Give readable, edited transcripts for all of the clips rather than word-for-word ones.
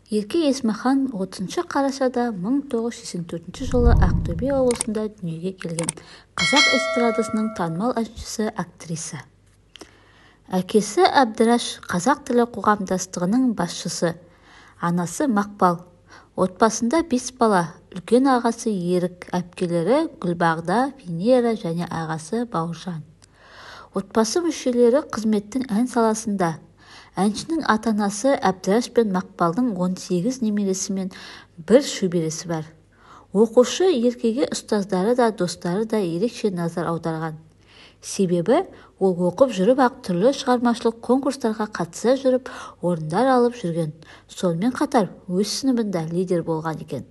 Ерке Есмахан 30 қарашада 1984 жылы Ақтөбе облысында дүниеге келген қазақ эстрадасының танымал әншісі, актриса. Әкесі Әбдіраш қазақ тілі қоғамдастығының басшысы, анасы Мақпал. Отбасында 5 бала, үлкен ағасы Ерік, әпкелері Гүлбағда, Венера және ағасы Бауыржан. Отбасы мүшелері қызметтің ән саласында. Әншінің ата-анасы Әбдіраш пен Мақпалдың 18 немересі мен 1 шөбересі бар. Оқушы Еркеге ұстаздары да, достары да ерекше назар аударған. Себебі ол оқып жүріп-ақ түрлі шығармашылық конкурстарға қатыса жүріп, орындар алып жүрген. Сонымен қатар өз сыныбында лидер болған екен.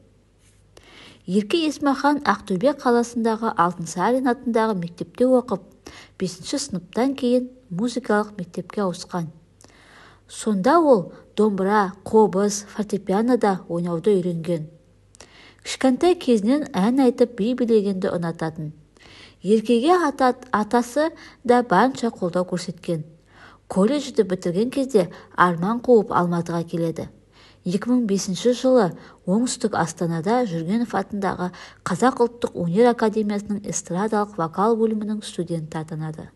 Ерке Есмахан Ақтөбе қаласындағы Алтынсарин атындағы мектепте оқып, 5 сыныптан кейін музыкалық мектепке ауысқан. Сонда ол домбыра, қобыз, фортепианода ойнауды үйренген. Кішкентай кезінен ән айтып би билегенді ұнататын. Еркеге атасы да барынша қолдау көрсеткен. Колледжді бітірген кезде арман қуып Алматыға келеді. 2005 жылы оңтүстік Астанада Жүргенов атындағы Қазақ ұлттық өнер академиясының эстрадалық вокал бөлімінің студенті атанады.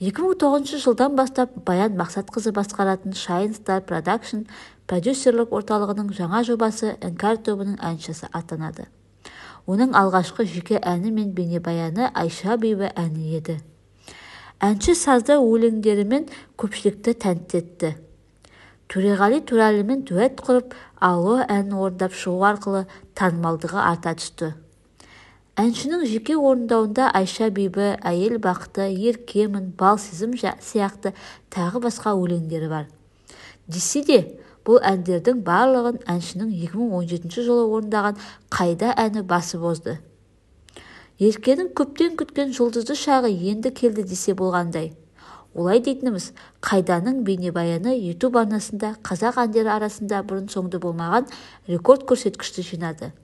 2009 жылдан бастап Баян Мақсатқызы басқаратын Shine Star Production продюсерлік орталығының жаңа жобасы Іңкәр тобының әншісі атанады. Оның алғашқы жеке әні мен бейнебаяны Айша Бибі әні еді. Әнші сазды өлеңдерімен көпшілікті тәнті етті. Төреғали Төрәлімен дуэт құрып, Алло әнін орындап шығу арқылы танымалдығы арта түсті. Әншінің жеке орындауында Айша Бибі, Әйел бақыты, Еркемін, Бал сезім сияқты тағы басқа өлеңдері бар. Десе де, бұл әндердің барлығын әншінің 2017 жылы орындаған Қайда әні басы бозды. Еркенің көптен күткен жұлдызды шағы енді келді десе болғандай. Олай дейтініміз, Қайданың бейнебаяны YouTube арнасында қазақ әндері арасында бұрын-соңды болмаған рекорд көрсеткішті жинады.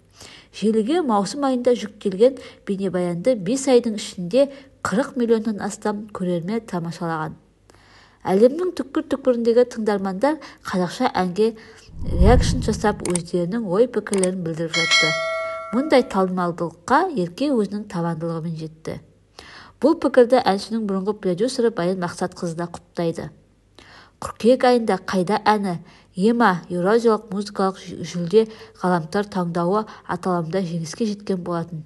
Желіге маусым айында жүктелген бейнебаянды 5 айдың ішінде 40 миллионнан астам көрермен тамашалаған. Әлемнің түкпір-түкпіріндегі тыңдармандар қазақша әнге реакшн жасап өздерінің ой-пікірлерін білдіріп жатты. Мұндай танымалдылыққа Ерке өзінің табандылығымен жетті. Бұл пікірді әншінің бұрынғы продюсері Баян Мақсатқызы да құптайды. Қыркүйек айында Қайда әні ЕМА Еуразиялық музыкалық жүлде ғаламтор таңдауы аталымында жеңіске жеткен болатын.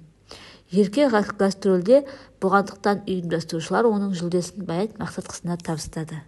Ерке гастрольде болғандықтан ұйымдастырушылар оның жүлдесін Баян Мақсатқызына табыстады.